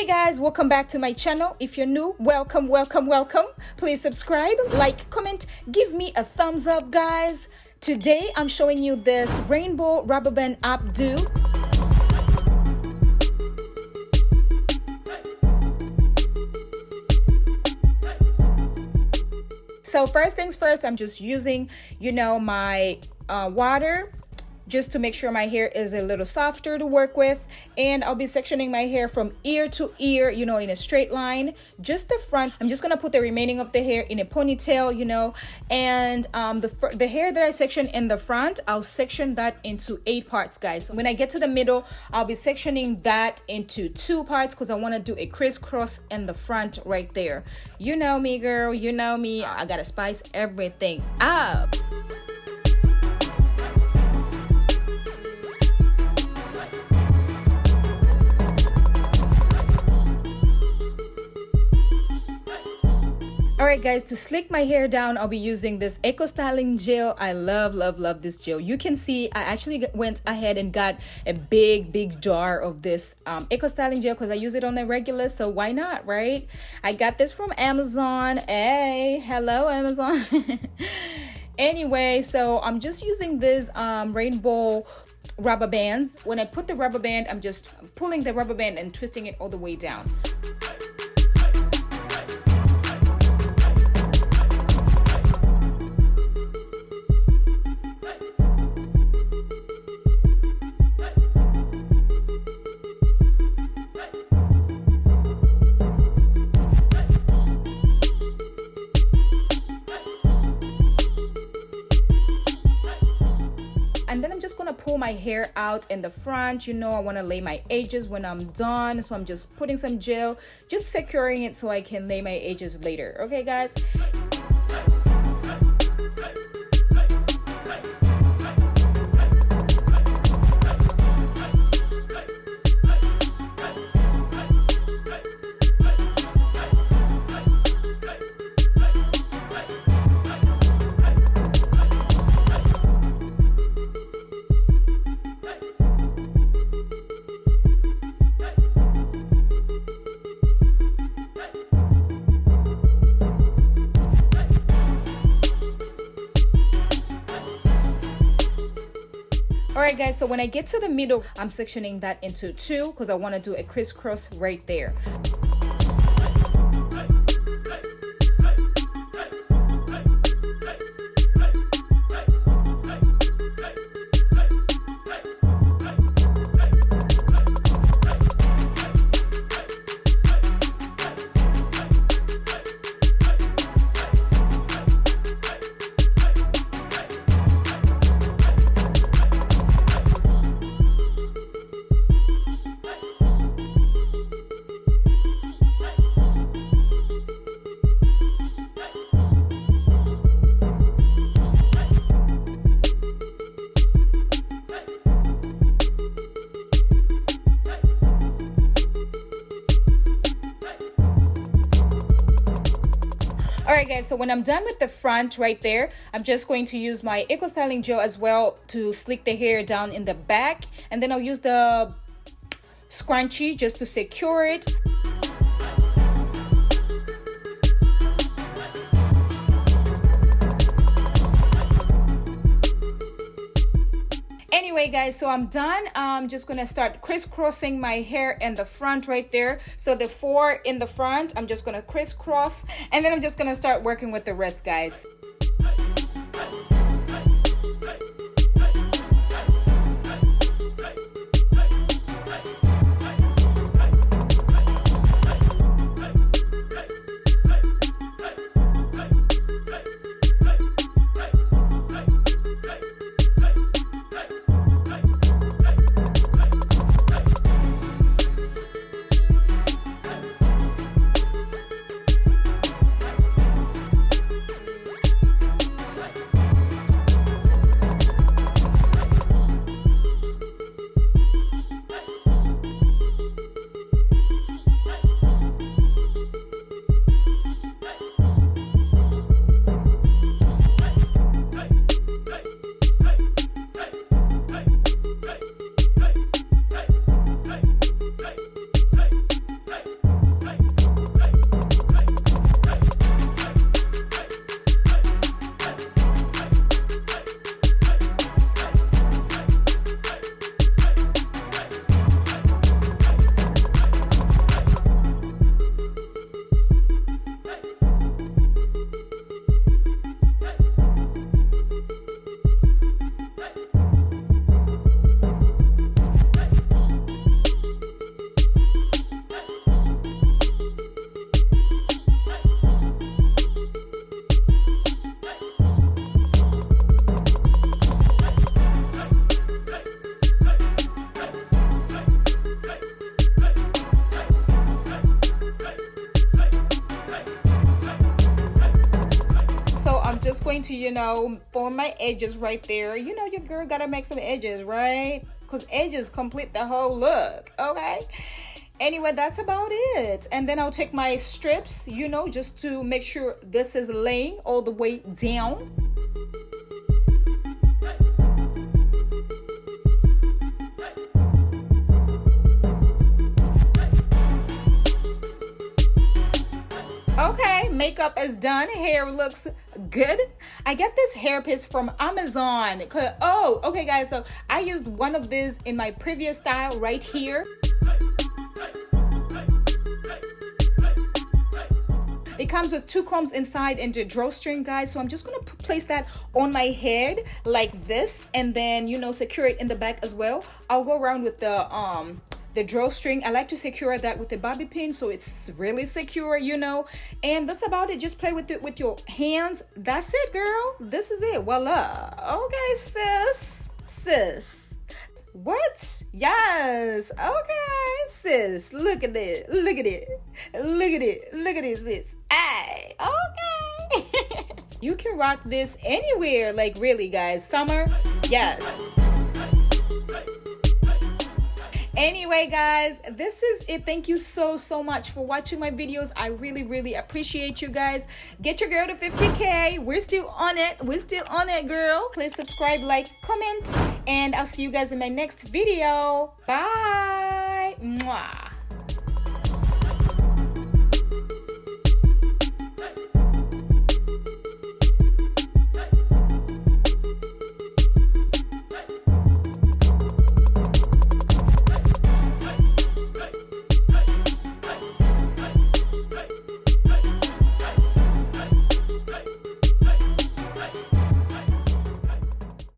Hey guys, welcome back to my channel. If you're new, welcome. Please subscribe, like, comment, give me a thumbs up, guys. Today I'm showing you this rainbow rubber band updo. So first things first, I'm just using, my water just to make sure my hair is a little softer to work with. And I'll be sectioning my hair from ear to ear, in a straight line, just the front. I'm just gonna put the remaining of the hair in a ponytail, and the hair that I section in the front, I'll section that into 8 parts, guys. When I get to the middle, I'll be sectioning that into 2 parts because I want to do a crisscross in the front right there. You know me, girl, you know me. I gotta spice everything up. Alright guys, to slick my hair down, I'll be using this Eco Styling gel. I love this gel. You can see I actually went ahead and got a big jar of this Eco Styling gel because I use it on a regular, so why not, right? I got this from Amazon. Hey, hello Amazon. Anyway, so I'm just using this rainbow rubber bands. When I put the rubber band, I'm just pulling the rubber band and twisting it all the way down. And then I'm just gonna pull my hair out in the front. I want to lay my edges when I'm done, so I'm just putting some gel, just securing it so I can lay my edges later. Okay guys. Alright guys, so when I get to the middle, I'm sectioning that into 2 because I want to do a crisscross right there. Alright guys, so when I'm done with the front right there, I'm just going to use my Eco Styling gel as well to slick the hair down in the back, and then I'll use the scrunchie just to secure it. Anyway guys, so I'm done. I'm just gonna start crisscrossing my hair in the front right there. So the 4 in the front, I'm just gonna crisscross, and then I'm just gonna start working with the rest, guys. going to, you know, form my edges right there. You know, your girl gotta make some edges, right? Because edges complete the whole look, okay? Anyway, that's about it. And then I'll take my strips, you know, just to make sure this is laying all the way down. Okay, makeup is done. Hair looks good. I get this hair piece from Amazon. Oh, okay guys, so I used one of these in my previous style right here. It comes with 2 combs inside and the drawstring, guys. So I'm just gonna place that on my head like this, and then, you know, secure it in the back as well. I'll go around with the drawstring. I like to secure that with a bobby pin so it's really secure, you know. And that's about it. Just play with it with your hands. That's it, girl. This is it. Voila. Okay, sis. What? Yes. Okay, sis. Look at it. Look at it. Look at it. Look at it, sis. Ay. Okay. You can rock this anywhere. Like, really, guys. Summer. Yes. Anyway, guys, this is it. Thank you so much for watching my videos. I really appreciate you guys. Get your girl to 50K. We're still on it, girl. Please subscribe, like, comment, and I'll see you guys in my next video. Bye. Mwah.